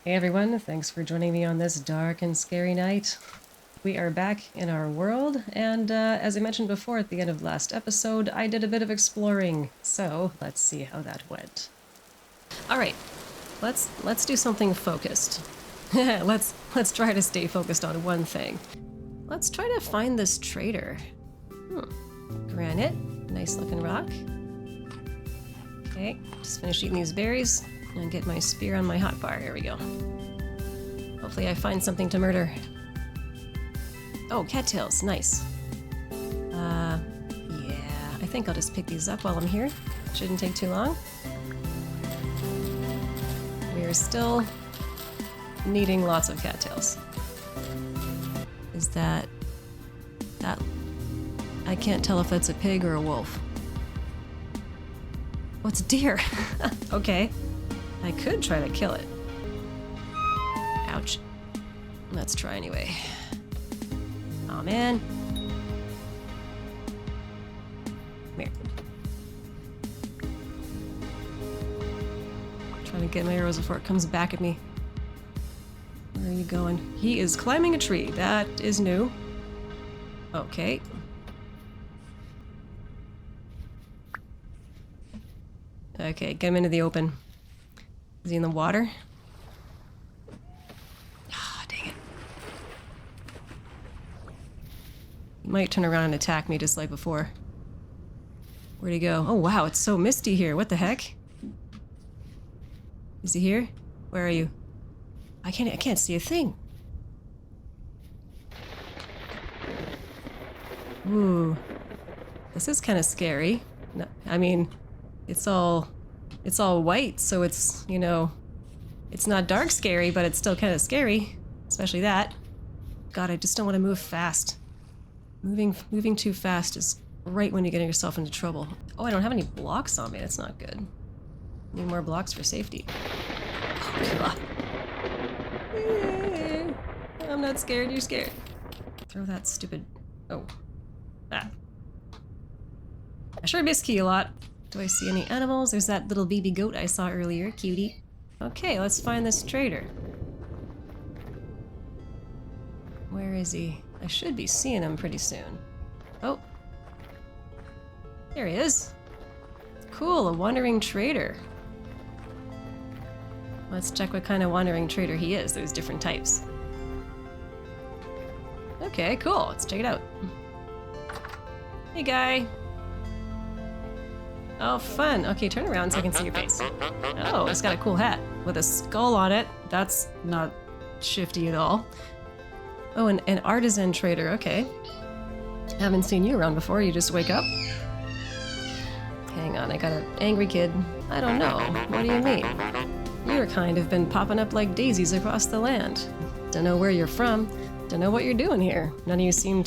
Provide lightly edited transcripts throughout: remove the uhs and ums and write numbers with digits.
Hey everyone, thanks for joining me on this dark and scary night. We are back in our world, and as I mentioned before at the end of the last episode, I did a bit of exploring, so let's see how that went. Alright, let's do something focused. let's try to stay focused on one thing. Let's try to find this trader. Granite, nice looking rock. Okay, just finish eating these berries and get my spear on my hotbar. Here we go. Hopefully I find something to murder. Oh, cattails, nice. Yeah, I think I'll just pick these up while I'm here. Shouldn't take too long. We are still needing lots of cattails. Is that... I can't tell if that's a pig or a wolf. Oh, it's a deer. Okay. I could try to kill it. Ouch. Let's try anyway. Aw, man. Come here. Trying to get my arrows before it comes back at me. Where are you going? He is climbing a tree. That is new. Okay. Okay, get him into the open. Is he in the water? Ah, dang it. He might turn around and attack me just like before. Where'd he go? Oh wow, it's so misty here. What the heck? Is he here? Where are you? I can't see a thing. Ooh. This is kind of scary. No, I mean, it's all white, so it's, you know, it's not dark scary, but it's still kind of scary. Especially that. God, I just don't want to move fast. Moving too fast is right when you're getting yourself into trouble. Oh, I don't have any blocks on me. That's not good. Need more blocks for safety. Oh, God. I'm not scared, you're scared. Throw that stupid... Oh. Ah. I sure miss Key a lot. Do I see any animals? There's that little baby goat I saw earlier. Cutie. Okay, let's find this trader. Where is he? I should be seeing him pretty soon. Oh. There he is. Cool, a wandering trader. Let's check what kind of wandering trader he is. There's different types. Okay, cool. Let's check it out. Hey, guy. Oh, fun. Okay, turn around so I can see your face. Oh, it's got a cool hat with a skull on it. That's not shifty at all. Oh, an artisan trader. Okay. Haven't seen you around before. You just wake up? Hang on, I got an angry kid. I don't know. What do you mean? Your kind have been popping up like daisies across the land. Don't know where you're from. Don't know what you're doing here. None of you seem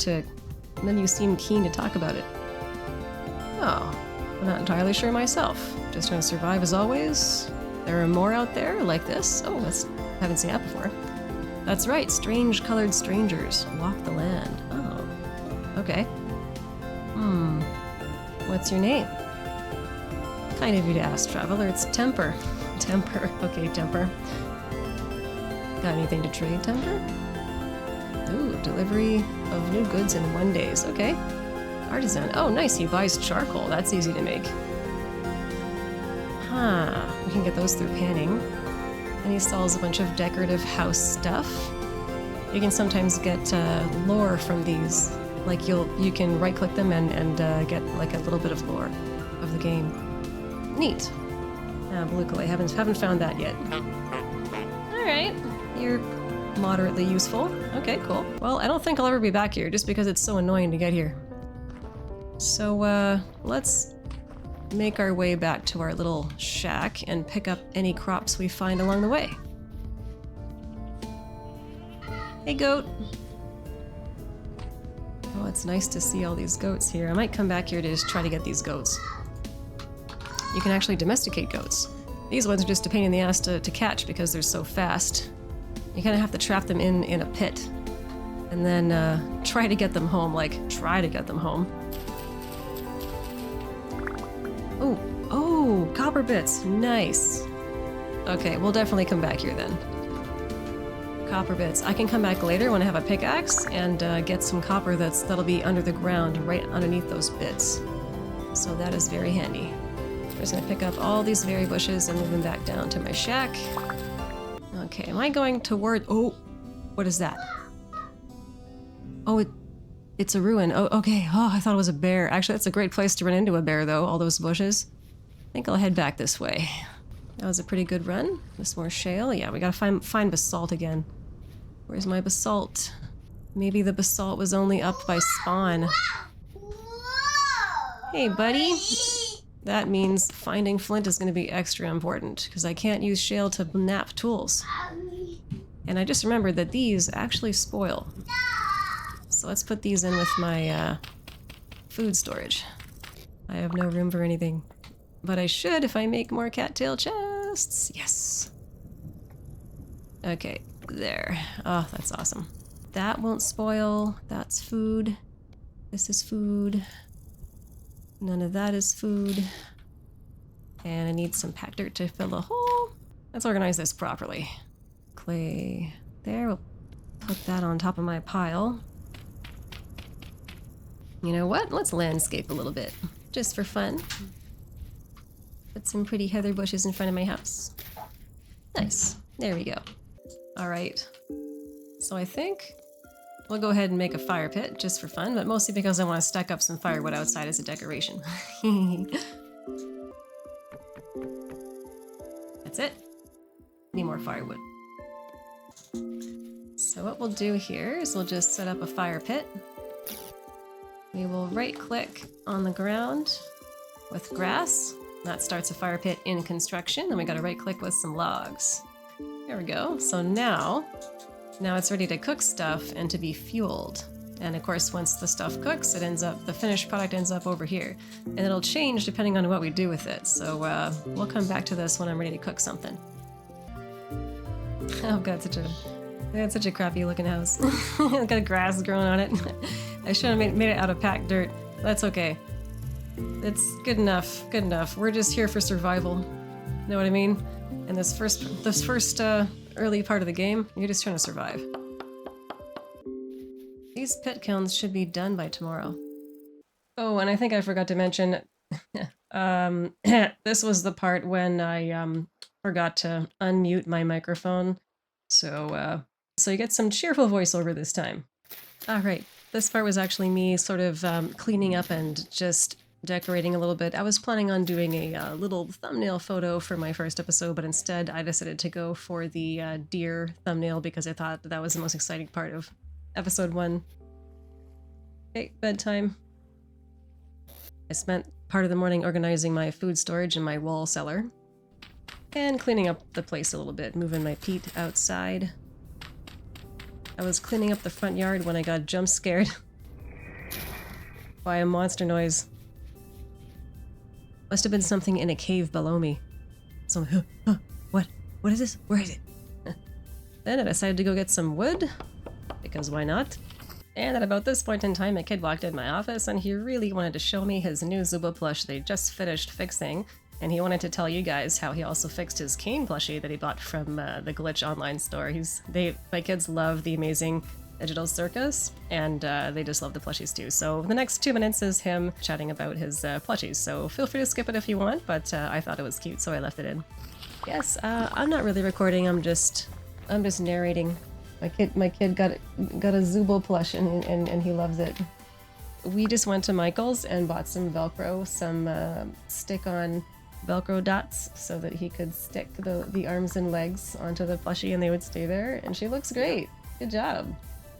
keen to talk about it. Oh. I'm not entirely sure myself. Just trying to survive as always. There are more out there like this. Oh, haven't seen that before. That's right, strange colored strangers walk the land. Oh, okay. What's your name? Kind of you to ask, traveler. It's Temper. Temper. Okay, Temper. Got anything to trade, Temper? Ooh, delivery of new goods in 1 day. Okay. Artisan. Oh, nice. He buys charcoal. That's easy to make. Huh. We can get those through panning. And he sells a bunch of decorative house stuff. You can sometimes get lore from these. Like you can right-click them and get like a little bit of lore of the game. Neat. Blue clay. Haven't found that yet. All right. You're moderately useful. Okay, cool. Well, I don't think I'll ever be back here just because it's so annoying to get here. So, let's make our way back to our little shack and pick up any crops we find along the way. Hey, goat. Oh, it's nice to see all these goats here. I might come back here to just try to get these goats. You can actually domesticate goats. These ones are just a pain in the ass to catch because they're so fast. You kind of have to trap them in a pit. And then try to get them home, try to get them home. Oh, copper bits. Nice. Okay, we'll definitely come back here then. copper bits. I can come back later when I have a pickaxe and get some copper that'll be under the ground, right underneath those bits. So that is very handy. I'm just gonna pick up all these berry bushes and move them back down to my shack. Okay, am I going toward... Oh, what is that? Oh, it's a ruin. Oh, okay. Oh, I thought it was a bear. Actually, that's a great place to run into a bear, though, all those bushes. I think I'll head back this way. That was a pretty good run. There's more shale. Yeah, we gotta find basalt again. Where's my basalt? Maybe the basalt was only up by spawn. Hey, buddy. That means finding flint is gonna be extra important, because I can't use shale to nap tools. And I just remembered that these actually spoil. So let's put these in with my food storage. I have no room for anything. But I should if I make more cattail chests. Yes. Okay, there. Oh, that's awesome. That won't spoil. That's food. This is food. None of that is food. And I need some packed dirt to fill the hole. Let's organize this properly. Clay there. We'll put that on top of my pile. You know what? Let's landscape a little bit. Just for fun. Put some pretty heather bushes in front of my house. Nice. There we go. Alright. So I think we'll go ahead and make a fire pit just for fun, but mostly because I want to stack up some firewood outside as a decoration. That's it. Need more firewood. So what we'll do here is we'll just set up a fire pit. We will right-click on the ground with grass. That starts a fire pit in construction. Then we gotta right-click with some logs. There we go. So now it's ready to cook stuff and to be fueled. And of course, once the stuff cooks, the finished product ends up over here. And it'll change depending on what we do with it. So we'll come back to this when I'm ready to cook something. Oh god, that's such a crappy looking house. It's got grass growing on it. I should have made it out of packed dirt. That's okay. It's good enough. Good enough. We're just here for survival. Know what I mean? In this first early part of the game, you're just trying to survive. These pit kilns should be done by tomorrow. Oh, and I think I forgot to mention, this was the part when I forgot to unmute my microphone. So you get some cheerful voiceover this time. All right. This part was actually me sort of cleaning up and just decorating a little bit. I was planning on doing a little thumbnail photo for my first episode, but instead I decided to go for the deer thumbnail because I thought that was the most exciting part of episode 1. Okay, bedtime. I spent part of the morning organizing my food storage in my wall cellar and cleaning up the place a little bit, moving my peat outside. I was cleaning up the front yard when I got jump scared by a monster noise. Must have been something in a cave below me. So, what is this? Where is it? Then I decided to go get some wood, because why not? And at about this point in time, a kid walked in my office and he really wanted to show me his new Zuba plush they just finished fixing. And he wanted to tell you guys how he also fixed his cane plushie that he bought from the Glitch online store. My kids love the amazing digital circus, and they just love the plushies too. So the next 2 minutes is him chatting about his plushies. So feel free to skip it if you want, but I thought it was cute, so I left it in. Yes, I'm not really recording. I'm just narrating. My kid got a Zubo plush, and he loves it. We just went to Michael's and bought some Velcro, some stick-on Velcro dots so that he could stick the arms and legs onto the plushie and they would stay there, and she looks great. Good job.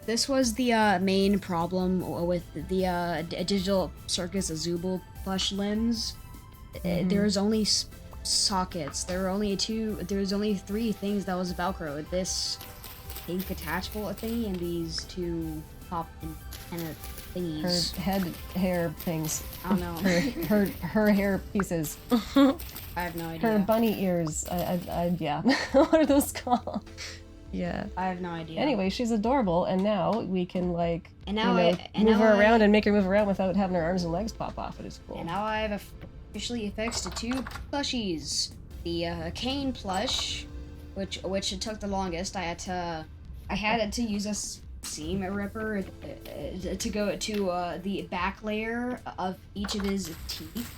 This was the main problem with the digital circus Azubo plush limbs. There's only sockets. There was only 3 things that was Velcro. This pink attachable thingy and these 2 pop antenna thingies. Her head hair things. I don't know. her hair pieces. I have no idea. Her bunny ears. Yeah. What are those called? Yeah. I have no idea. Anyway, she's adorable, and now we can move her around and make her move around without having her arms and legs pop off. It is cool. And now I have officially affixed the 2 plushies. The cane plush, which it took the longest. I had to I had to use a seam ripper to go to the back layer of each of his teeth,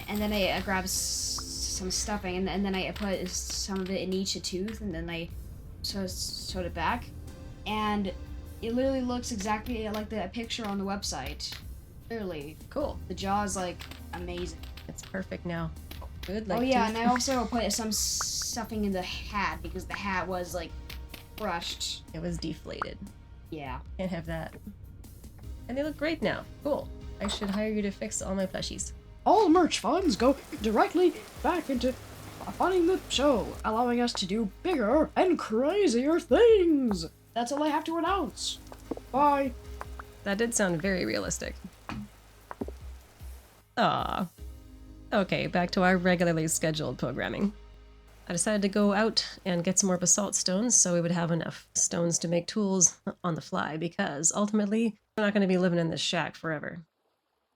and then I grabbed some stuffing, and then I put some of it in each tooth, and then I sewed it back, and it literally looks exactly like the picture on the website. Literally. Cool. The jaw is like amazing. It's perfect now. Good. Oh yeah, and I also put some stuffing in the hat because the hat was like crushed. It was deflated. Yeah. Can't have that. And they look great now. Cool. I should hire you to fix all my plushies. All merch funds go directly back into funding the show, allowing us to do bigger and crazier things. That's all I have to announce. Bye. That did sound very realistic. Ah. Okay, back to our regularly scheduled programming. I decided to go out and get some more basalt stones so we would have enough stones to make tools on the fly, because ultimately we're not going to be living in this shack forever.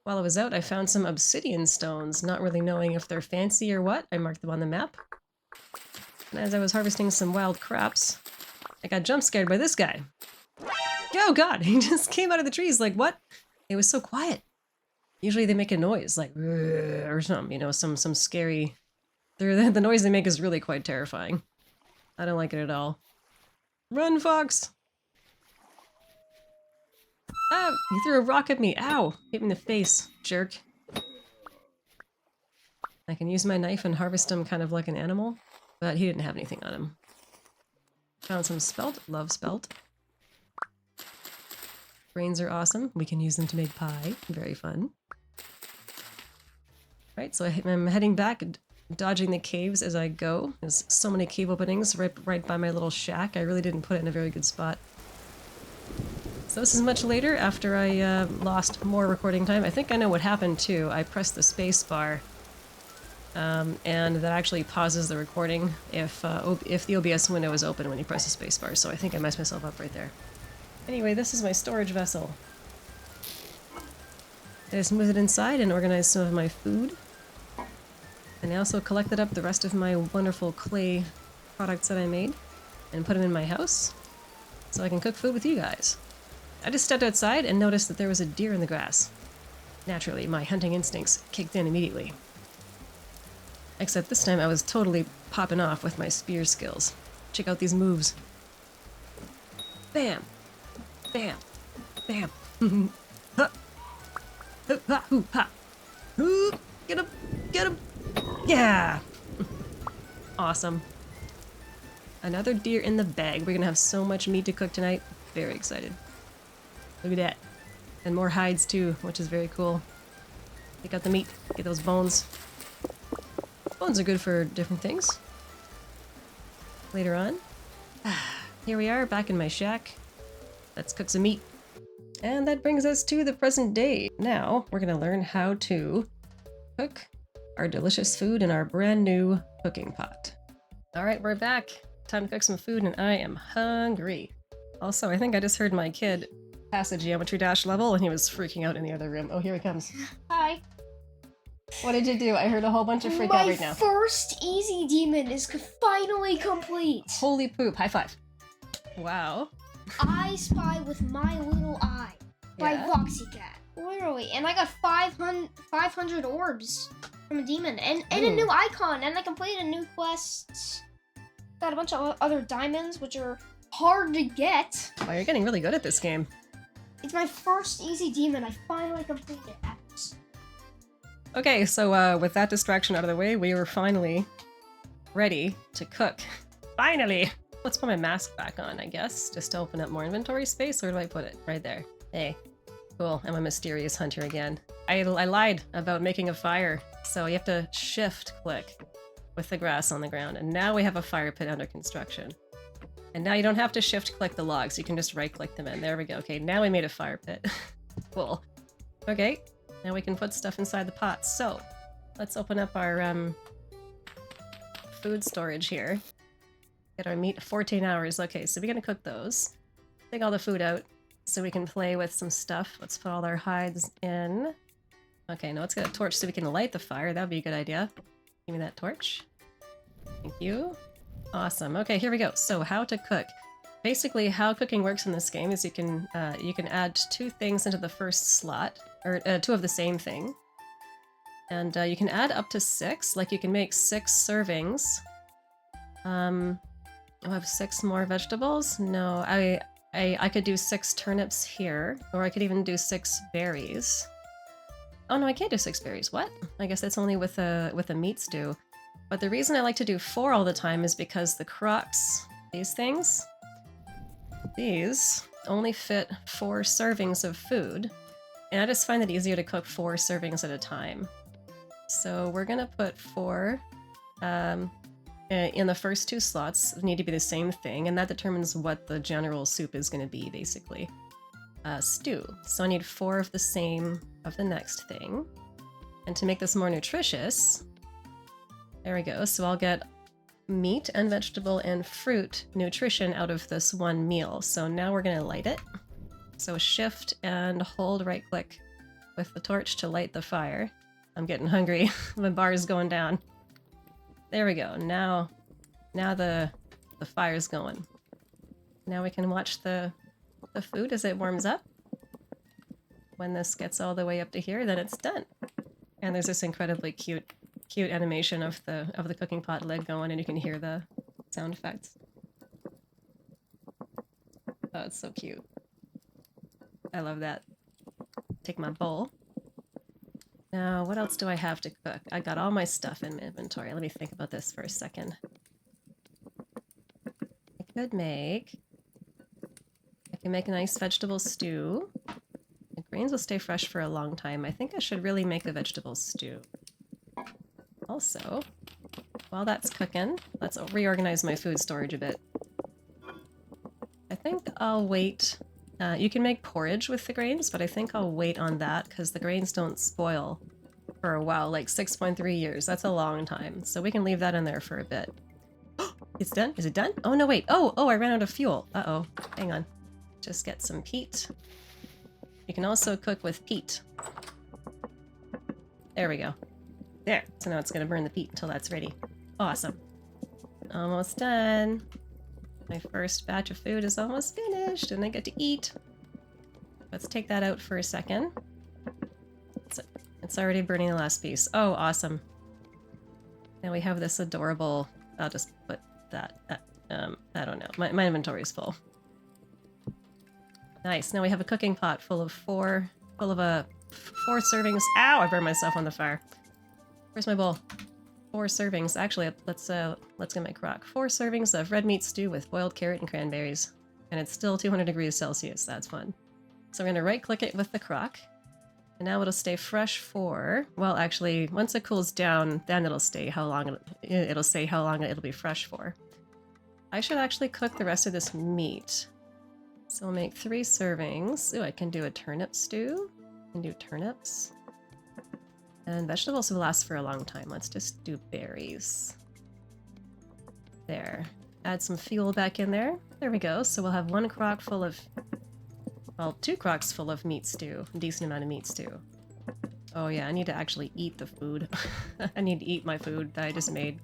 While I was out, I found some obsidian stones, not really knowing if they're fancy or what. I marked them on the map. And as I was harvesting some wild crops, I got jump scared by this guy. Oh god, he just came out of the trees like, what? It was so quiet. Usually they make a noise, like, or something, you know, some scary... The noise they make is really quite terrifying. I don't like it at all. Run, fox! Oh, he threw a rock at me. Ow! Hit me in the face, jerk. I can use my knife and harvest him kind of like an animal, but he didn't have anything on him. Found some spelt. Love spelt. Brains are awesome. We can use them to make pie. Very fun. Right, so I'm heading back, dodging the caves as I go. There's so many cave openings right by my little shack. I really didn't put it in a very good spot. So this is much later, after I lost more recording time. I think I know what happened too. I pressed the space bar, and that actually pauses the recording if the OBS window is open when you press the space bar. So I think I messed myself up right there. Anyway, this is my storage vessel. I just moved it inside and organized some of my food. And I also collected up the rest of my wonderful clay products that I made and put them in my house so I can cook food with you guys. I just stepped outside and noticed that there was a deer in the grass. Naturally, my hunting instincts kicked in immediately. Except this time I was totally popping off with my spear skills. Check out these moves. Bam! Bam! Bam! Ha! Ha! Ha! Get him! Get him! Yeah! Awesome. Another deer in the bag. We're gonna have so much meat to cook tonight. Very excited. Look at that. And more hides too, which is very cool. Take out the meat. Get those bones. Bones are good for different things. Later on. Here we are, back in my shack. Let's cook some meat. And that brings us to the present day. Now, we're gonna learn how to cook our delicious food in our brand new cooking pot. Alright, we're back. Time to cook some food, and I am hungry. Also, I think I just heard my kid pass a geometry dash level, and he was freaking out in the other room. Oh, here he comes. Hi. What did you do? I heard a whole bunch of freak out right now. My first easy demon is finally complete. Holy poop. High five. Wow. I Spy with My Little Eye by Yeah. Voxycat. Literally. And I got 500 orbs from a demon. And a Ooh. new icon. And I completed a new quest. Got a bunch of other diamonds, which are hard to get. Wow, you're getting really good at this game. It's my first easy demon. I finally completed it. Okay, so with that distraction out of the way, we were finally ready to cook. Finally! Let's put my mask back on, I guess, just to open up more inventory space. Where do I put it? Right there. Hey. Cool, I'm a mysterious hunter again. I lied about making a fire, so you have to shift-click with the grass on the ground, and now we have a fire pit under construction. And now you don't have to shift-click the logs, you can just right-click them in. There we go. Okay, now we made a fire pit. Cool. Okay, now we can put stuff inside the pots. So, let's open up our food storage here. Get our meat, 14 hours. Okay, so we're gonna cook those. Take all the food out so we can play with some stuff. Let's put all our hides in. Okay, now let's get a torch so we can light the fire. That would be a good idea. Give me that torch. Thank you. Awesome. Okay, here we go. So how to cook. basically how cooking works in this game is you can add 2 things into the first slot, or 2 of the same thing. And you can add up to 6, like you can make 6 servings. I'll have 6 more vegetables? No, I could do 6 turnips here, or I could even do 6 berries. Oh no, I can't do 6 berries. What? I guess that's only with a meat stew. But the reason I like to do 4 all the time is because the crocs, these things, these only fit 4 servings of food. And I just find it easier to cook 4 servings at a time. So we're gonna put 4 in the first 2 slots. They need to be the same thing, and that determines what the general soup is gonna be, basically. Stew. So I need 4 of the same of the next thing. And to make this more nutritious, there we go. So I'll get meat and vegetable and fruit nutrition out of this one meal. So now we're gonna light it. So shift and hold right click with the torch to light the fire. I'm getting hungry. My bar is going down. There we go. Now the fire's going. Now we can watch the food as it warms up. When this gets all the way up to here, then it's done. And there's this incredibly cute animation of the cooking pot lid going, and you can hear the sound effects. Oh, it's so cute. I love that. Take my bowl. Now, what else do I have to cook? I got all my stuff in my inventory. Let me think about this for a second. I can make a nice vegetable stew. The grains will stay fresh for a long time. I think I should really make a vegetable stew. Also, while that's cooking, let's reorganize my food storage a bit. I think I'll wait. You can make porridge with the grains, but I think I'll wait on that because the grains don't spoil for a while, like 6.3 years. That's a long time. So we can leave that in there for a bit. It's done? Is it done? Oh, no, wait. Oh, I ran out of fuel. Uh-oh. Hang on. Just get some peat. You can also cook with peat. There we go. There. So now it's going to burn the peat until that's ready. Awesome. Almost done. My first batch of food is almost finished, and I get to eat. Let's take that out for a second. It's already burning the last piece. Oh, awesome. Now we have this adorable... I'll just put that... I don't know. My inventory is full. Nice. Now we have a cooking pot full of 4 servings. Ow! I burned myself on the fire. Where's my bowl? 4 servings. Actually, let's get my crock. 4 servings of red meat stew with boiled carrot and cranberries. And it's still 200 degrees Celsius. That's fun. So I'm going to right-click it with the crock. And now it'll stay fresh for... Well, actually, once it cools down, then it'll say how long it'll be fresh for. I should actually cook the rest of this meat. So we'll make 3 servings. Ooh, I can do a turnip stew. I can do turnips. And vegetables will last for a long time. Let's just do berries. There. Add some fuel back in there. There we go. So we'll have 1 crock full of... Well, 2 crocks full of meat stew. A decent amount of meat stew. Oh yeah, I need to actually eat the food. I need to eat my food that I just made.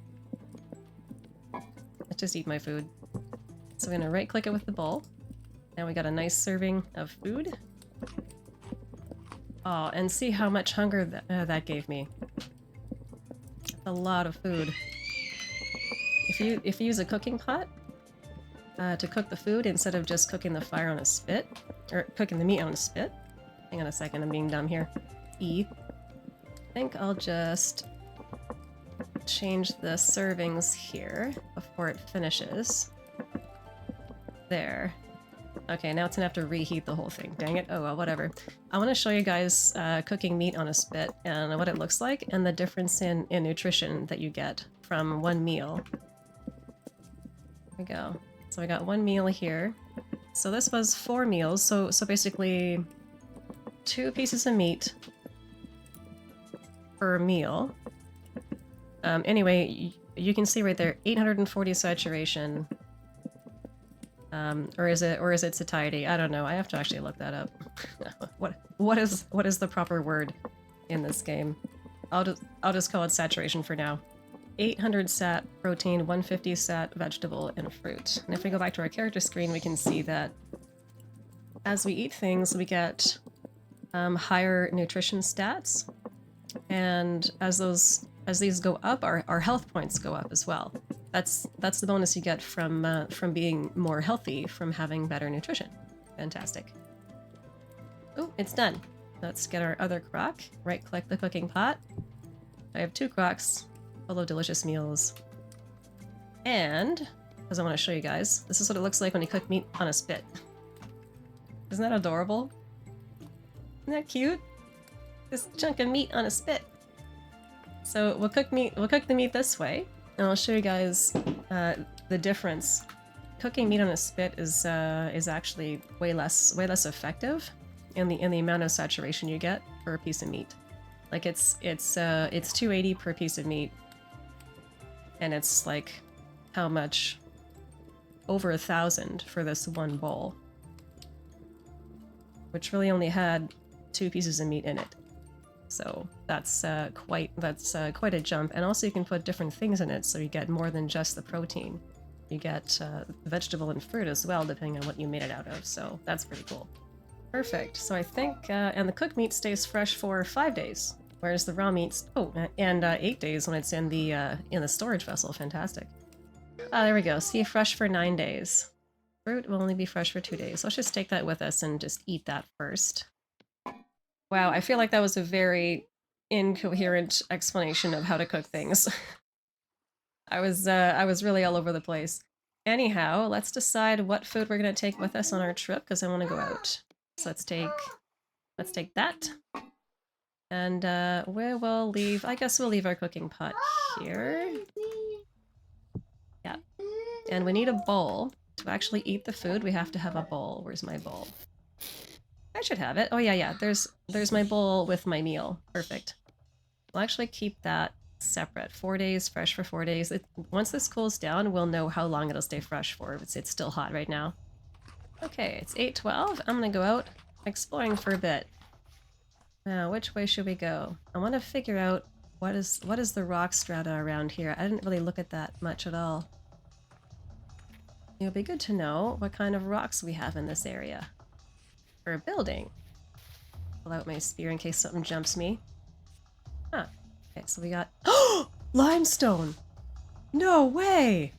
Let's just eat my food. So we're gonna right-click it with the bowl. Now we got a nice serving of food. Oh, and see how much hunger that gave me. A lot of food. If you use a cooking pot to cook the food instead of just cooking the fire on a spit, or cooking the meat on a spit. Hang on a second, I'm being dumb here. I think I'll just change the servings here before it finishes. There. Okay, now it's gonna have to reheat the whole thing. Dang it. Oh, well, whatever. I want to show you guys cooking meat on a spit and what it looks like and the difference in nutrition that you get from one meal. There we go. So I got 1 meal here. So this was 4 meals. So basically 2 pieces of meat per meal. Anyway, you can see right there 840 saturation. Or is it satiety? I don't know. I have to actually look that up. what is the proper word in this game? I'll just call it saturation for now. 800 sat protein, 150 sat vegetable, and fruit. And if we go back to our character screen, we can see that as we eat things, we get higher nutrition stats, and as these go up, our health points go up as well. That's the bonus you get from being more healthy, from having better nutrition. Fantastic. Oh, it's done. Let's get our other crock. Right-click the cooking pot. I have 2 crocks full of delicious meals. And, because I want to show you guys, this is what it looks like when you cook meat on a spit. Isn't that adorable? Isn't that cute? This chunk of meat on a spit. So we'll cook the meat this way, and I'll show you guys the difference. Cooking meat on a spit is actually way less effective in the amount of saturation you get for a piece of meat. Like it's 280 per piece of meat, and it's like how much? Over 1,000 for this one bowl, which really only had 2 pieces of meat in it. So that's quite a jump. And also you can put different things in it, so you get more than just the protein. You get vegetable and fruit as well, depending on what you made it out of. So that's pretty cool. Perfect. So I think, and the cooked meat stays fresh for 5 days, whereas the raw meats, and 8 days when it's in the storage vessel. Fantastic. Ah, there we go. See, fresh for 9 days. Fruit will only be fresh for 2 days. Let's just take that with us and just eat that first. Wow, I feel like that was a very incoherent explanation of how to cook things. I was really all over the place. Anyhow, let's decide what food we're gonna take with us on our trip, because I want to go out. So let's take that, and we will leave. I guess we'll leave our cooking pot here. Yeah, and we need a bowl to actually eat the food. We have to have a bowl. Where's my bowl? I should have it. Oh yeah. There's my bowl with my meal. Perfect. We'll actually keep that separate. 4 days, fresh for 4 days. Once this cools down, we'll know how long it'll stay fresh for. It's still hot right now. Okay, it's 8:12. I'm gonna go out exploring for a bit. Now, which way should we go? I want to figure out what is the rock strata around here. I didn't really look at that much at all. It would be good to know what kind of rocks we have in this area for a building. Pull out my spear in case something jumps me. Huh. Okay, so we got limestone. No way.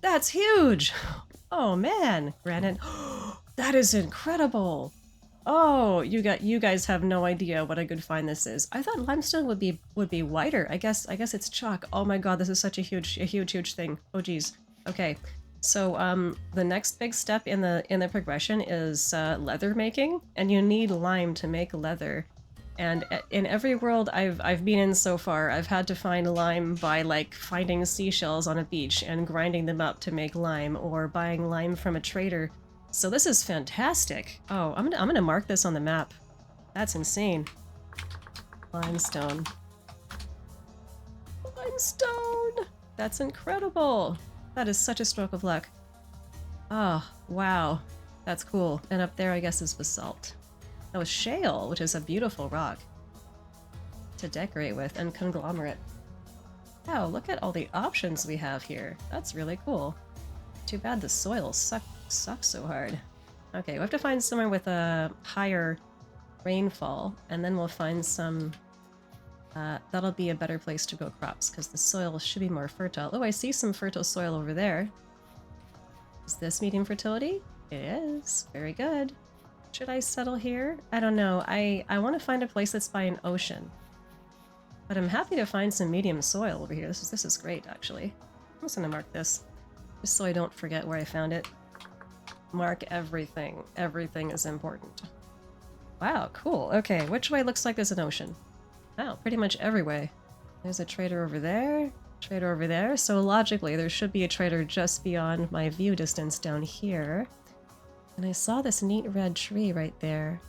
That's huge. Oh man, granite. That is incredible. Oh, you guys have no idea what a good find this is. I thought limestone would be whiter. I guess it's chalk. Oh my god, this is such a huge thing. Oh geez. Okay. So the next big step in the progression is leather making, and you need lime to make leather. And in every world I've been in so far, I've had to find lime by like finding seashells on a beach and grinding them up to make lime, or buying lime from a trader. So this is fantastic. Oh, I'm gonna mark this on the map. That's insane. Limestone. Limestone! That's incredible. That is such a stroke of luck. Oh, wow. That's cool. And up there I guess is basalt. That was shale, which is a beautiful rock to decorate with, and conglomerate. Wow, look at all the options we have here. That's really cool. Too bad the soil sucks so hard. Okay, we have to find somewhere with a higher rainfall, and then we'll find some... that'll be a better place to grow crops, because the soil should be more fertile. Oh, I see some fertile soil over there. Is this medium fertility? It is. Very good. Should I settle here? I don't know. I want to find a place that's by an ocean. But I'm happy to find some medium soil over here. This is great, actually. I'm just gonna mark this, just so I don't forget where I found it. Mark everything. Everything is important. Wow, cool. Okay, which way looks like there's an ocean? Wow, pretty much every way. There's a trader over there, trader over there. So logically, there should be a trader just beyond my view distance down here. And I saw this neat red tree right there.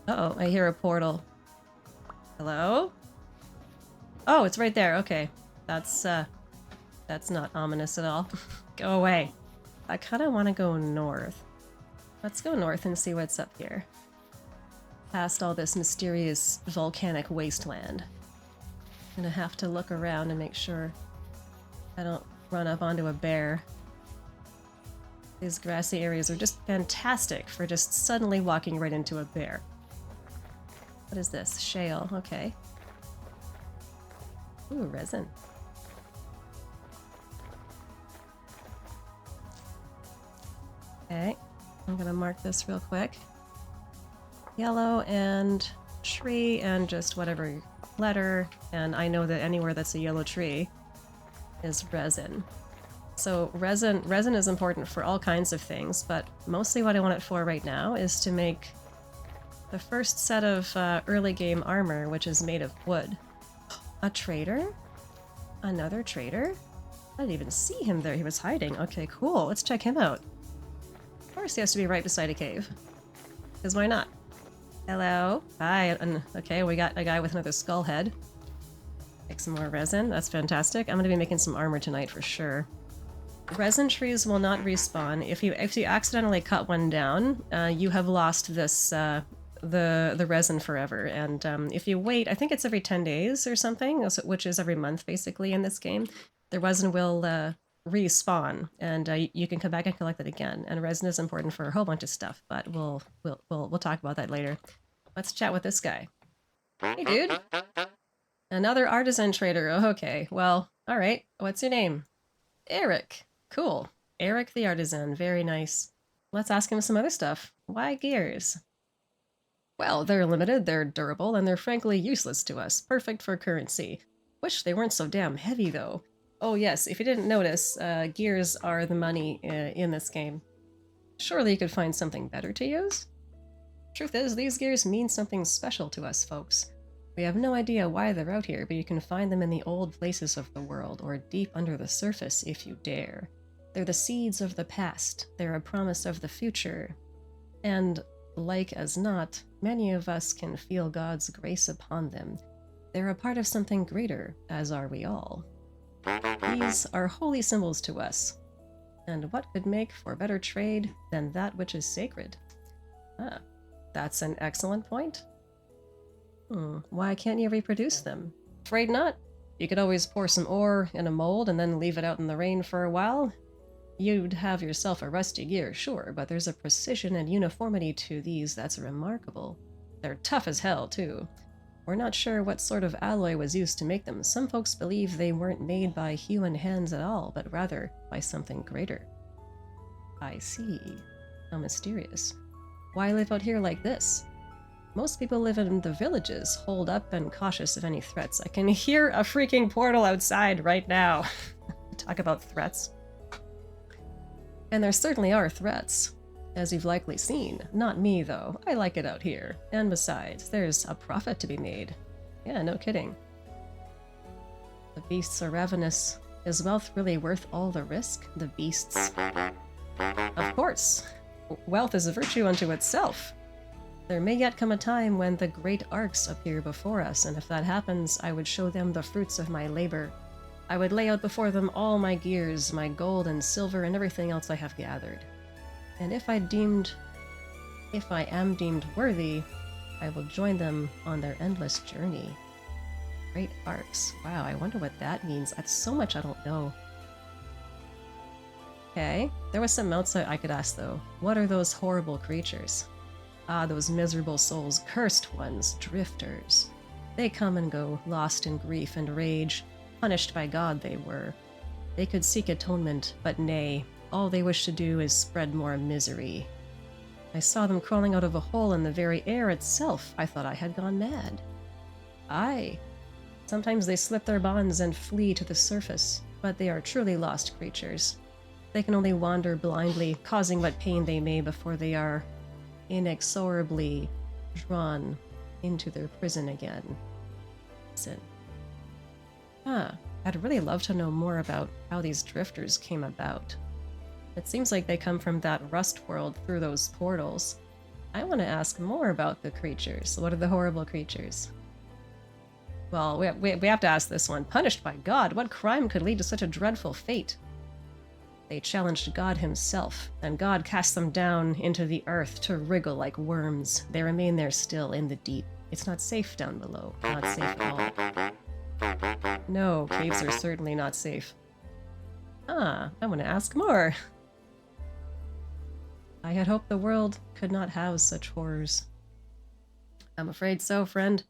Uh-oh, I hear a portal. Hello? Oh, it's right there. Okay. That's not ominous at all. Go away. I kind of want to go north. Let's go north and see what's up here. Past all this mysterious volcanic wasteland. gonna have to look around and make sure I don't run up onto a bear. These grassy areas are just fantastic for just suddenly walking right into a bear. What is this? Shale. Okay. Ooh, resin. Okay. I'm gonna mark this real quick. Yellow and tree and just whatever letter, and I know that anywhere that's a yellow tree is resin. So resin is important for all kinds of things, but mostly what I want it for right now is to make the first set of early game armor, which is made of wood. A trader? Another trader? I didn't even see him there. He was hiding. Okay, cool. Let's check him out. Of course he has to be right beside a cave. Because why not? Hello? Hi. Okay, we got a guy with another skull head. Make some more resin. That's fantastic. I'm going to be making some armor tonight for sure. Resin trees will not respawn. If you accidentally cut one down, you have lost this the resin forever. And if you wait, I think it's every 10 days or something, which is every month basically in this game, the resin will respawn, and you can come back and collect it again. And resin is important for a whole bunch of stuff, but we'll talk about that later. Let's chat with this guy. Hey, dude. Another artisan trader. Oh, okay. Well, all right. What's your name? Eric. Cool. Eric the artisan. Very nice. Let's ask him some other stuff. Why gears? Well, they're limited, they're durable, and they're frankly useless to us. Perfect for currency. Wish they weren't so damn heavy, though. Oh yes, if you didn't notice, gears are the money in this game. Surely you could find something better to use? Truth is, these gears mean something special to us, folks. We have no idea why they're out here, but you can find them in the old places of the world, or deep under the surface if you dare. They're the seeds of the past, they're a promise of the future. And, like as not, many of us can feel God's grace upon them. They're a part of something greater, as are we all. These are holy symbols to us. And what could make for better trade than that which is sacred? Ah, that's an excellent point. Why can't you reproduce them? Afraid not. You could always pour some ore in a mold and then leave it out in the rain for a while. You'd have yourself a rusty gear, sure, but there's a precision and uniformity to these that's remarkable. They're tough as hell, too. We're not sure what sort of alloy was used to make them. Some folks believe they weren't made by human hands at all, but rather by something greater. I see. How mysterious. Why live out here like this? Most people live in the villages, holed up and cautious of any threats. I can hear a freaking portal outside right now. Talk about threats. And there certainly are threats, as you've likely seen. Not me, though. I like it out here. And besides, there's a profit to be made. Yeah, no kidding. The beasts are ravenous. Is wealth really worth all the risk? The beasts? Of course. Wealth is a virtue unto itself. There may yet come a time when the great arcs appear before us, and if that happens, I would show them the fruits of my labor. I would lay out before them all my gears, my gold and silver, and everything else I have gathered. And if I am deemed worthy, I will join them on their endless journey. Great arcs. Wow, I wonder what that means. That's so much I don't know. Okay, there was something else I could ask, though. What are those horrible creatures? Ah, those miserable souls, cursed ones, drifters. They come and go, lost in grief and rage. Punished by God they were. They could seek atonement, but nay, all they wish to do is spread more misery. I saw them crawling out of a hole in the very air itself. I thought I had gone mad. Aye. Sometimes they slip their bonds and flee to the surface, but they are truly lost creatures. They can only wander blindly, causing what pain they may before they are inexorably drawn into their prison again. Sin. I'd really love to know more about how these drifters came about. It seems like they come from that rust world through those portals. I want to ask more about the creatures. What are the horrible creatures? Well, we have to ask this one. Punished by God? What crime could lead to such a dreadful fate? They challenged God himself, and God cast them down into the earth to wriggle like worms. They remain there still in the deep. It's not safe down below. Not safe at all. No, caves are certainly not safe. Ah, I want to ask more. I had hoped the world could not house such horrors. I'm afraid so, friend.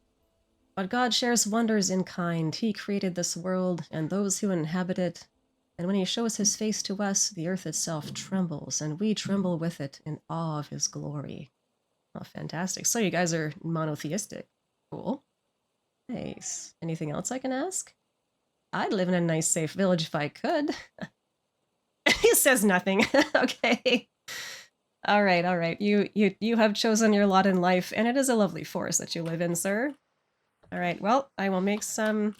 But God shares wonders in kind. He created this world and those who inhabit it. And when he shows his face to us, the earth itself trembles, and we tremble with it in awe of his glory. Oh, fantastic. So you guys are monotheistic. Cool. Nice. Anything else I can ask? I'd live in a nice, safe village if I could. He says nothing. Okay. All right, all right. You have chosen your lot in life, and it is a lovely forest that you live in, sir. All right, well, I will make some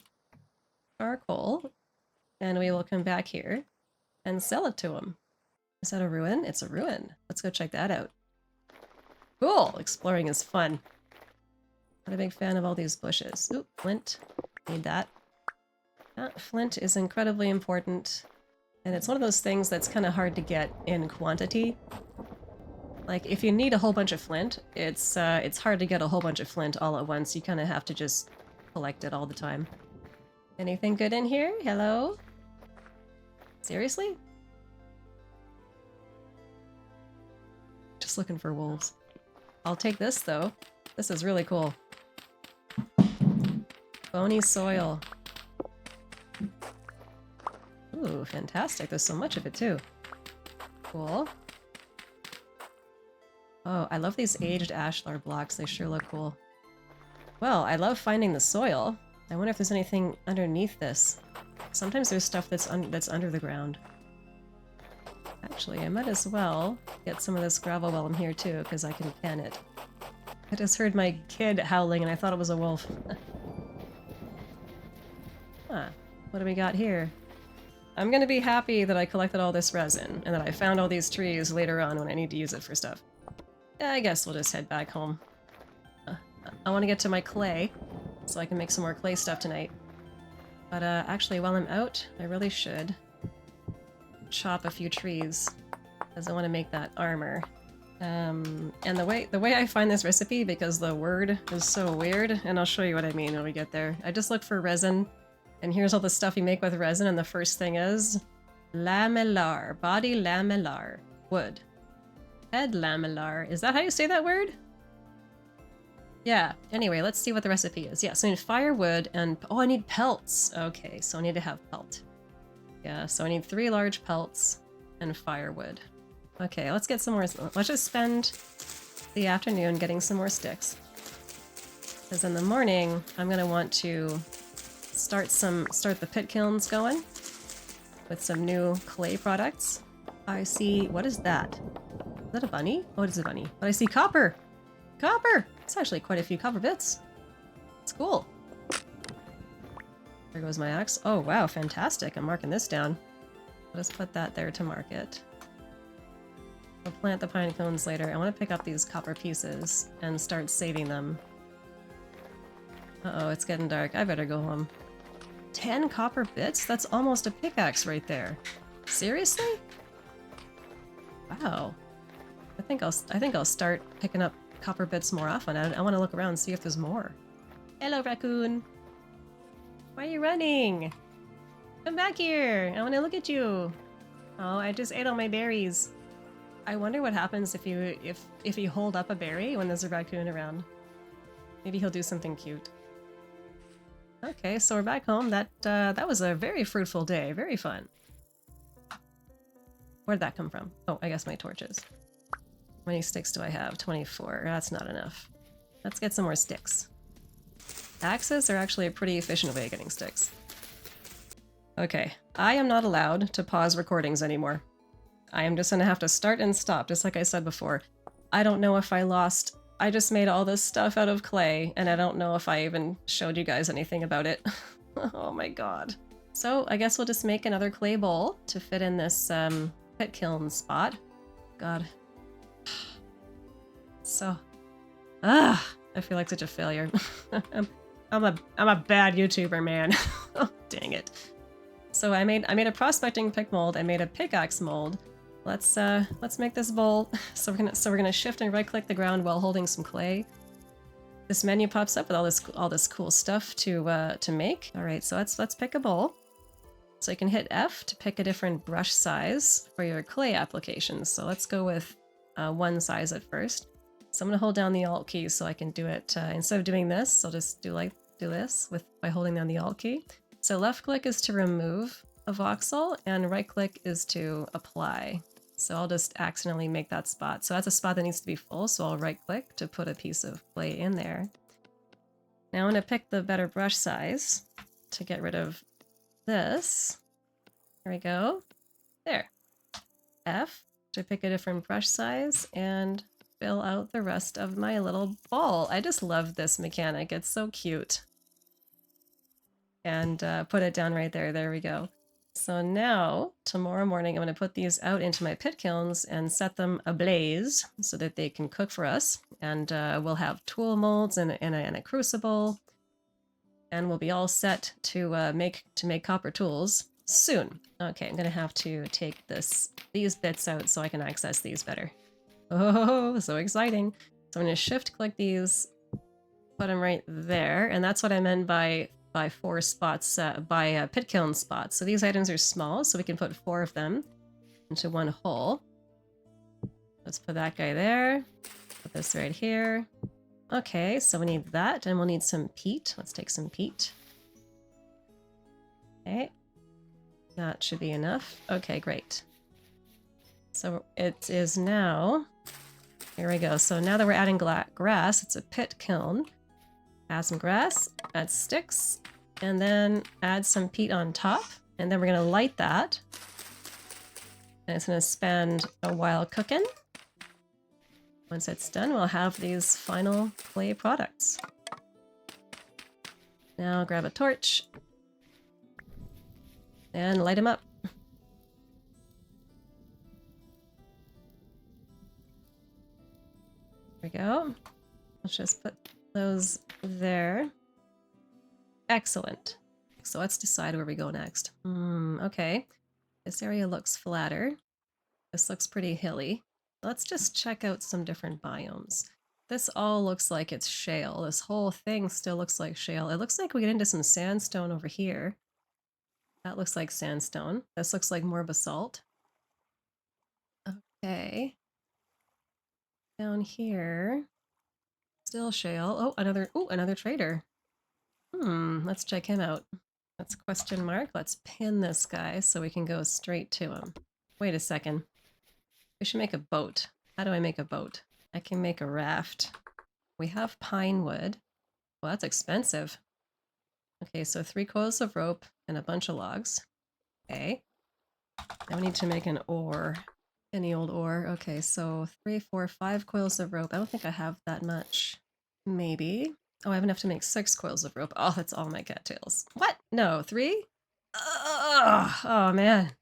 charcoal, and we will come back here and sell it to him. Is that a ruin? It's a ruin. Let's go check that out. Cool! Exploring is fun. Not a big fan of all these bushes. Ooh, flint. Need that. Flint is incredibly important, and it's one of those things that's kind of hard to get in quantity. Like, if you need a whole bunch of flint, it's hard to get a whole bunch of flint all at once. You kind of have to just collect it all the time. Anything good in here? Hello? Seriously? Just looking for wolves. I'll take this, though. This is really cool. Bony soil. Ooh, fantastic. There's so much of it, too. Cool. Oh, I love these aged ashlar blocks. They sure look cool. Well, I love finding the soil. I wonder if there's anything underneath this. Sometimes there's stuff that's under the ground. Actually, I might as well get some of this gravel while I'm here too, because I can can it. I just heard my kid howling and I thought it was a wolf. Huh. What do we got here? I'm gonna be happy that I collected all this resin, and that I found all these trees later on when I need to use it for stuff. I guess we'll just head back home. I want to get to my clay, so I can make some more clay stuff tonight. But actually, while I'm out, I really should chop a few trees, because I want to make that armor. And the way I find this recipe, because the word is so weird, and I'll show you what I mean when we get there. I just look for resin, and here's all the stuff you make with resin, and the first thing is lamellar, body lamellar, wood. Head lamellar. Is that how you say that word? Yeah. Anyway, let's see what the recipe is. Yeah, so I need firewood and... Oh, I need pelts. Okay, so I need to have pelt. Yeah, so I need 3 large pelts and firewood. Okay, let's get some more... Let's just spend the afternoon getting some more sticks. Because in the morning, I'm going to want to start the pit kilns going with some new clay products. I see... What is that? Is that a bunny? Oh, it is a bunny. But I see copper! Copper! It's actually quite a few copper bits. It's cool. There goes my axe. Oh, wow, fantastic. I'm marking this down. Let us put that there to mark it. I'll plant the pine cones later. I want to pick up these copper pieces and start saving them. Uh-oh, it's getting dark. I better go home. 10 copper bits? That's almost a pickaxe right there. Seriously? Wow. I think I'll start picking up copper bits more often. I want to look around and see if there's more. Hello, raccoon. Why are you running? Come back here. I want to look at you. Oh, I just ate all my berries. I wonder what happens if you hold up a berry when there's a raccoon around. Maybe he'll do something cute. Okay, so we're back home. That was a very fruitful day. Very fun. Where'd that come from? Oh, I guess my torches. How many sticks do I have? 24. That's not enough. Let's get some more sticks. Axes are actually a pretty efficient way of getting sticks. Okay, I am not allowed to pause recordings anymore. I am just gonna have to start and stop, just like I said before. I don't know if I lost... I just made all this stuff out of clay, and I don't know if I even showed you guys anything about it. Oh my god. So, I guess we'll just make another clay bowl to fit in this pit kiln spot. God. So... I feel like such a failure. I'm a bad YouTuber, man. Oh, dang it. So I made a prospecting pick mold. I made a pickaxe mold. Let's make this bowl. So we're gonna shift and right click the ground while holding some clay. this menu pops up with all this cool stuff to make. All right, so let's pick a bowl. So you can hit F to pick a different brush size for your clay applications. So let's go with one size at first. So I'm gonna hold down the Alt key so I can do it instead of doing this. I'll just do this by holding down the Alt key. So left click is to remove a voxel, and right click is to apply. So I'll just accidentally make that spot. So that's a spot that needs to be full, so I'll right click to put a piece of clay in there. Now I'm going to pick the better brush size to get rid of this. There we go. There. F to pick a different brush size and fill out the rest of my little ball. I just love this mechanic. It's so cute. And put it down right there. There we go. So now, tomorrow morning, I'm going to put these out into my pit kilns and set them ablaze so that they can cook for us. And we'll have tool molds and a crucible. And we'll be all set to make copper tools soon. Okay, I'm going to have to take these bits out so I can access these better. Oh, so exciting. So I'm going to shift click these, put them right there. And that's what I meant by 4 spots, by pit kiln spots. So these items are small, so we can put 4 of them into one hole. Let's put that guy there. Put this right here. Okay, so we need that, and we'll need some peat. Let's take some peat. Okay. That should be enough. Okay, great. So it is now... Here we go. So now that we're adding grass, it's a pit kiln. Add some grass, add sticks, and then add some peat on top. And then we're going to light that. And it's going to spend a while cooking. Once it's done, we'll have these final clay products. Now grab a torch and light them up. There we go. Let's just put those there. Excellent. So let's decide where we go next. Okay. This area looks flatter. This looks pretty hilly. Let's just check out some different biomes. This all looks like it's shale. This whole thing still looks like shale. It looks like we get into some sandstone over here. That looks like sandstone. This looks like more basalt. Okay. Down here, still shale. Oh, another trader. Let's check him out. That's question mark. Let's pin this guy so we can go straight to him. Wait a second. We should make a boat. How do I make a boat? I can make a raft. We have pine wood. Well, that's expensive. Okay, so 3 coils of rope and a bunch of logs. Okay. Now we need to make an oar. Any old oar. Okay, so 3, 4, 5 coils of rope. I don't think I have that much. Maybe. Oh, I have enough to make 6 coils of rope. Oh, that's all my cattails. What? No, 3? Oh, man.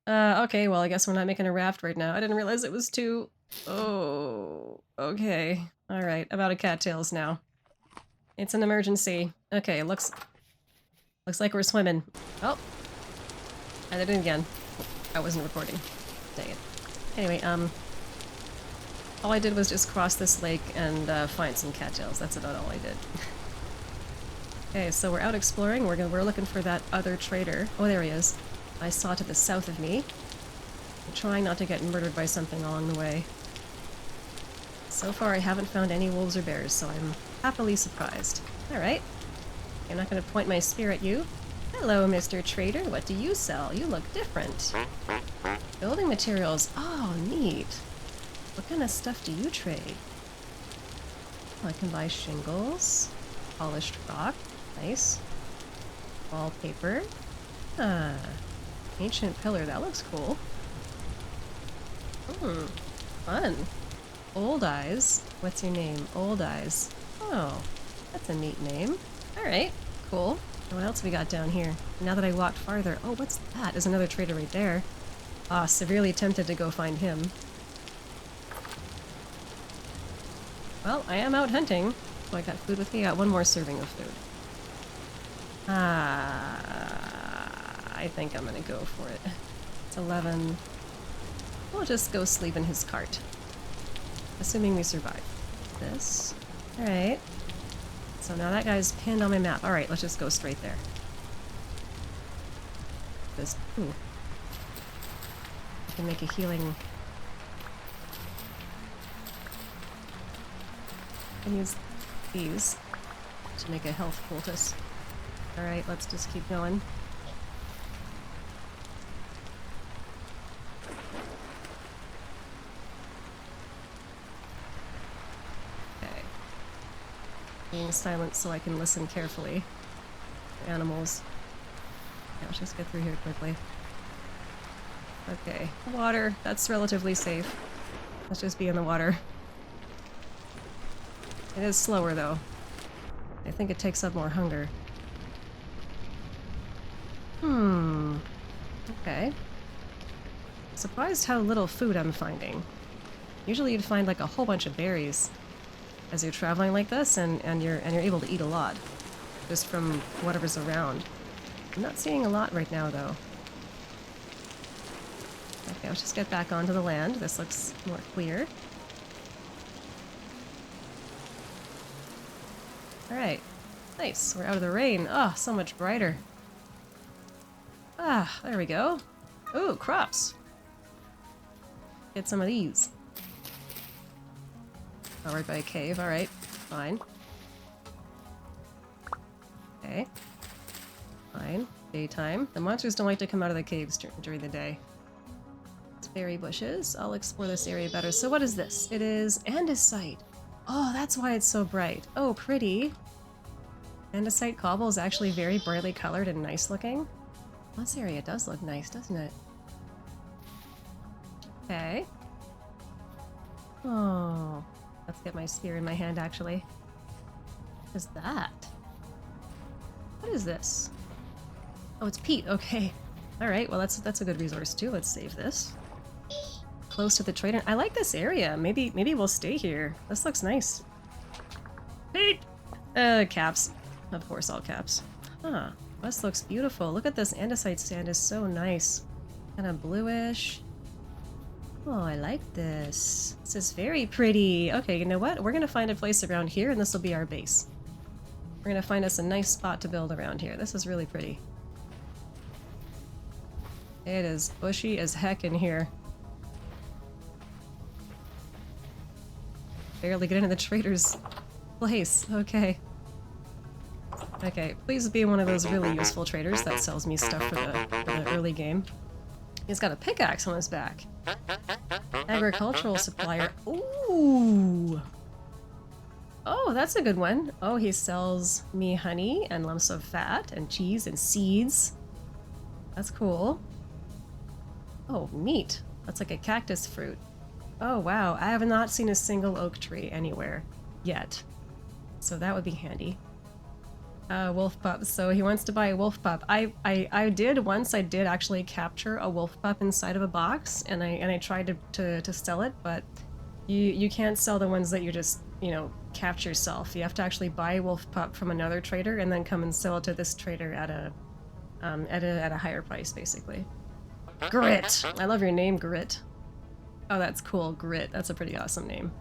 Okay, well, I guess we're not making a raft right now. I didn't realize it was 2. Oh, okay. All right, I'm out of cattails now. It's an emergency. Okay, looks like we're swimming. Oh, I did it again. I wasn't recording. Dang it. Anyway, all I did was just cross this lake and find some cattails. That's about all I did. Okay, so we're out exploring. We're looking for that other trader. Oh, there he is. I saw to the south of me. I'm trying not to get murdered by something along the way. So far, I haven't found any wolves or bears, so I'm happily surprised. Alright. I'm not going to point my spear at you. Hello, Mr. Trader. What do you sell? You look different. Building materials. Oh, neat. What kind of stuff do you trade? I can buy shingles. Polished rock. Nice. Wallpaper. Ancient pillar. That looks cool. Fun. Old Eyes. What's your name? Old Eyes. Oh, that's a neat name. Alright, cool. What else we got down here? Now that I walked farther... Oh, what's that? There's another trader right there. Ah, severely tempted to go find him. Well, I am out hunting. So I got food with me. I got 1 more serving of food. I think I'm gonna go for it. It's 11. We'll just go sleep in his cart. Assuming we survive. This. Alright. So now that guy's pinned on my map. Alright, let's just go straight there. This. Ooh. I can make a healing. I can use these to make a health poultice. Alright, let's just keep going. Okay. Being silent so I can listen carefully. Animals. Yeah, let's just get through here quickly. Okay, water. That's relatively safe. Let's just be in the water. It is slower though. I think it takes up more hunger. Okay. Surprised how little food I'm finding. Usually you'd find like a whole bunch of berries as you're traveling like this, and you're able to eat a lot just from whatever's around. I'm not seeing a lot right now though. Okay, let's just get back onto the land. This looks more clear. Alright. Nice. We're out of the rain. Oh, so much brighter. Ah, there we go. Ooh, crops. Get some of these. Oh, right by a cave. Alright. Fine. Okay. Fine. Daytime. The monsters don't like to come out of the caves during the day. It's berry bushes. I'll explore this area better. So what is this? It is andesite. Oh, that's why it's so bright. Oh, pretty. Andesite cobble is actually very brightly colored and nice looking. This area does look nice, doesn't it? Okay. Oh, let's get my spear in my hand, actually. What is that? What is this? Oh, it's peat. Okay. All right. Well, that's a good resource too. Let's save this. Close to the trader. I like this area. Maybe we'll stay here. This looks nice. Peat. Caps. Of course, all caps. Huh. This looks beautiful. Look at this andesite sand is so nice. Kind of bluish. Oh, I like this. This is very pretty. Okay, you know what? We're gonna find a place around here and this will be our base. We're gonna find us a nice spot to build around here. This is really pretty. It is bushy as heck in here. Barely get into the trader's place. Okay. Okay, please be one of those really useful traders that sells me stuff for the early game. He's got a pickaxe on his back. Agricultural supplier. Ooh! Oh, that's a good one. Oh, he sells me honey and lumps of fat and cheese and seeds. That's cool. Oh, meat. That's like a cactus fruit. Oh, wow. I have not seen a single oak tree anywhere yet. So that would be handy. Wolf pup. So he wants to buy a wolf pup. I did once. I did actually capture a wolf pup inside of a box, and I tried to sell it, but you can't sell the ones that you just, you know, catch yourself. You have to actually buy a wolf pup from another trader and then come and sell it to this trader at a higher price, basically. Grit. I love your name, Grit. Oh, that's cool, Grit. That's a pretty awesome name.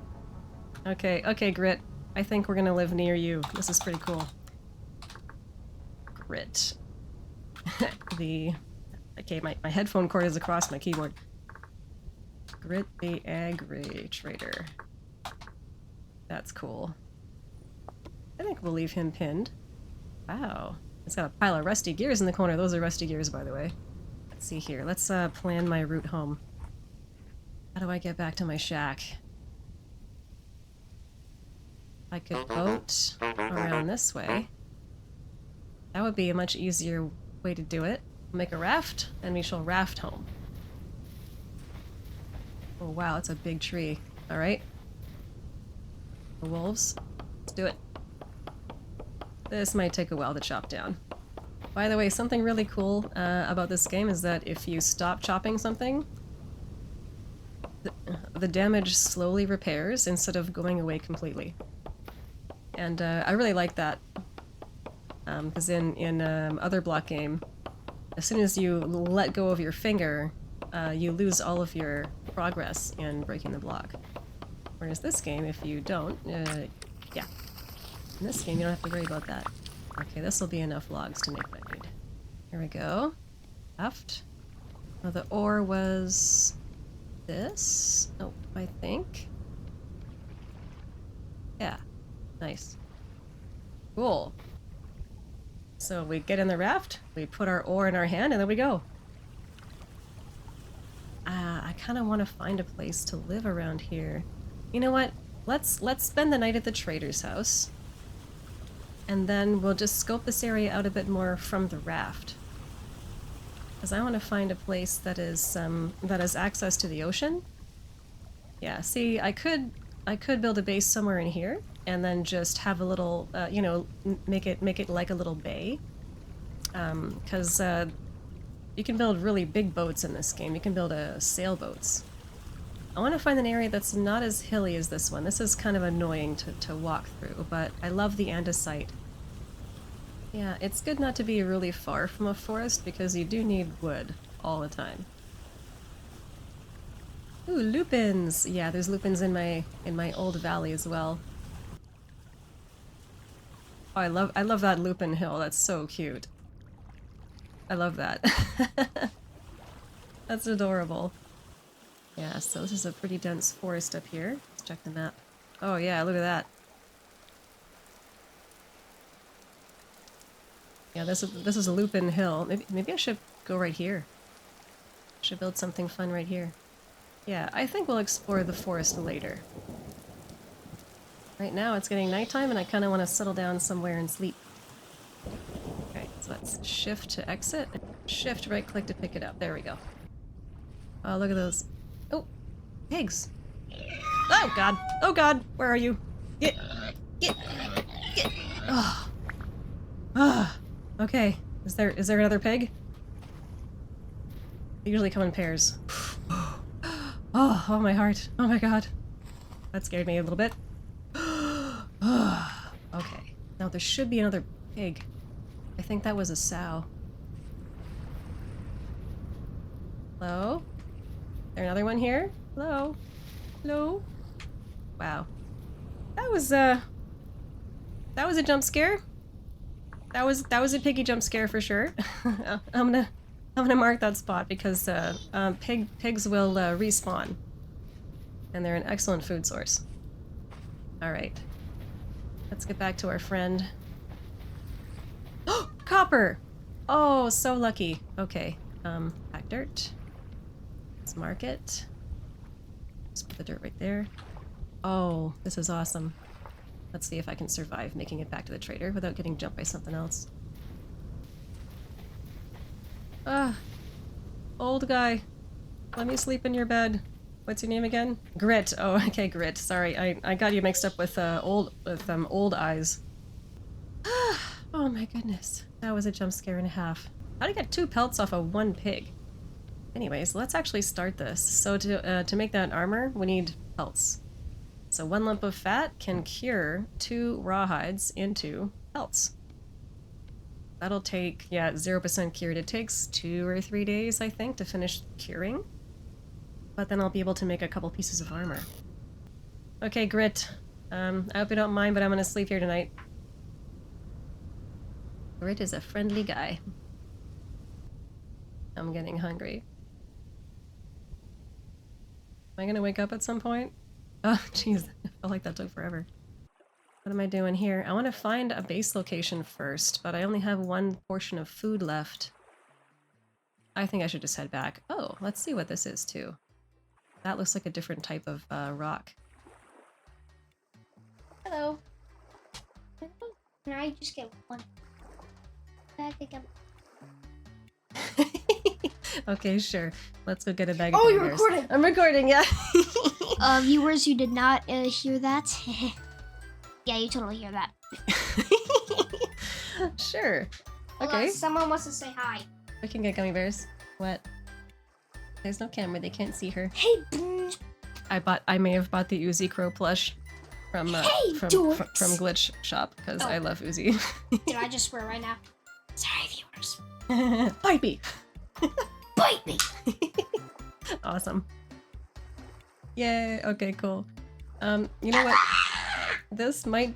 Okay, Grit. I think we're gonna live near you. This is pretty cool. Grit. Okay, my headphone cord is across my keyboard. Grit the Agri Trader. That's cool. I think we'll leave him pinned. Wow. It's got a pile of rusty gears in the corner. Those are rusty gears, by the way. Let's see here. Let's plan my route home. How do I get back to my shack? I could boat around this way. That would be a much easier way to do it. Make a raft, and we shall raft home. Oh wow, it's a big tree. Alright. The wolves. Let's do it. This might take a while to chop down. By the way, something really cool about this game is that if you stop chopping something, the damage slowly repairs instead of going away completely. And I really like that. Because in other block game, as soon as you let go of your finger, you lose all of your progress in breaking the block. Whereas this game, if you don't, yeah, In this game, you don't have to worry about that. Okay, this will be enough logs to make what I need. Here we go. Left. Oh, the ore was this? Oh, I think. Yeah. Nice. Cool. So we get in the raft, we put our ore in our hand, and then we go. I kind of want to find a place to live around here. You know what? Let's spend the night at the trader's house. And then we'll just scope this area out a bit more from the raft. Because I want to find a place that has access to the ocean. Yeah, see, I could build a base somewhere in here, and then just have a little, you know, make it like a little bay. Because you can build really big boats in this game. You can build sailboats. I want to find an area that's not as hilly as this one. This is kind of annoying to walk through, but I love the andesite. Yeah, it's good not to be really far from a forest because you do need wood all the time. Ooh, lupins! Yeah, there's lupins in my old valley as well. Oh, I love that lupin hill. That's so cute. I love that. That's adorable. Yeah, so this is a pretty dense forest up here. Let's check the map. Oh yeah, look at that. Yeah, this is a lupin hill. Maybe I should go right here. Should build something fun right here. Yeah, I think we'll explore the forest later. Right now it's getting nighttime and I kind of want to settle down somewhere and sleep. Okay, so let's shift to exit. Shift right click to pick it up. There we go. Oh, look at those. Oh, pigs. Oh god. Oh god. Where are you? Get. Oh. Ah. Okay. Is there another pig? They usually come in pairs. Oh, my heart. Oh my god. That scared me a little bit. Okay. Now there should be another pig. I think that was a sow. Hello? Is there another one here? Hello? Hello? Wow. That was a jump scare. That was a piggy jump scare for sure. I'm gonna mark that spot because pigs will respawn, and they're an excellent food source. All right, let's get back to our friend. Oh, copper! Oh, so lucky. Okay, pack dirt. Let's mark it. Just put the dirt right there. Oh, this is awesome. Let's see if I can survive making it back to the trader without getting jumped by something else. Ah, old guy. Let me sleep in your bed. What's your name again? Grit. Oh, okay, Grit. Sorry, I got you mixed up with old eyes. Oh my goodness, that was a jump scare and a half. How'd I get 2 pelts off of 1 pig? Anyways, let's actually start this. So to make that armor, we need pelts. So 1 lump of fat can cure 2 rawhides into pelts. That'll take, yeah, 0% cured. It takes 2 or 3 days, I think, to finish curing. But then I'll be able to make a couple pieces of armor. Okay, Grit. I hope you don't mind, but I'm gonna sleep here tonight. Grit is a friendly guy. I'm getting hungry. Am I gonna wake up at some point? Oh, jeez. I felt like that took forever. What am I doing here? I want to find a base location first, but I only have 1 portion of food left. I think I should just head back. Oh, let's see what this is, too. That looks like a different type of rock. Hello. Can I just get 1? I think I'm... Okay, sure. Let's go get a bag of Oh, gummy you're bears. recording! I'm recording, yeah. Viewers who did not hear that. Yeah, you totally hear that. Sure. Hold Okay. on, someone wants to say hi. We can get gummy bears. What? There's no camera, they can't see her. Hey, I may have bought the Uzi Crow plush from from Glitch Shop because I love Uzi. Did I just swear right now? Sorry, viewers. Bite me. Bite me. Awesome. Yay. Okay, cool. You know what? this might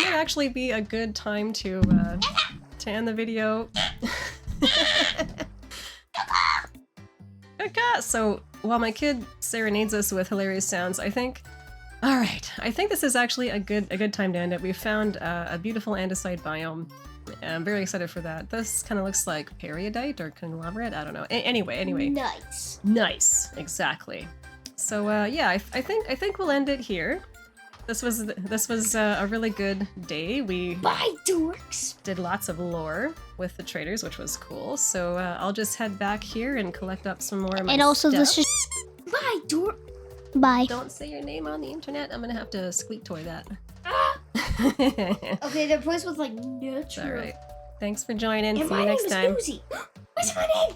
actually be a good time to end the video. So while my kid serenades us with hilarious sounds, I think this is actually a good time to end it. We found a beautiful andesite biome. I'm very excited for that. This kind of looks like periodite or conglomerate. I don't know. Anyway. Nice, exactly. So yeah, I think we'll end it here. This was a really good day. We Bye, dorks. did lots of lore with the traders, which was cool. So I'll just head back here and collect up some more of my And also stuff. this is Bye, dork. bye. Don't say your name on the internet. I'm gonna have to squeak toy that. Okay, the voice was like It's natural. alright. Thanks for joining. And See my you name next is time. Uzi. What's my name?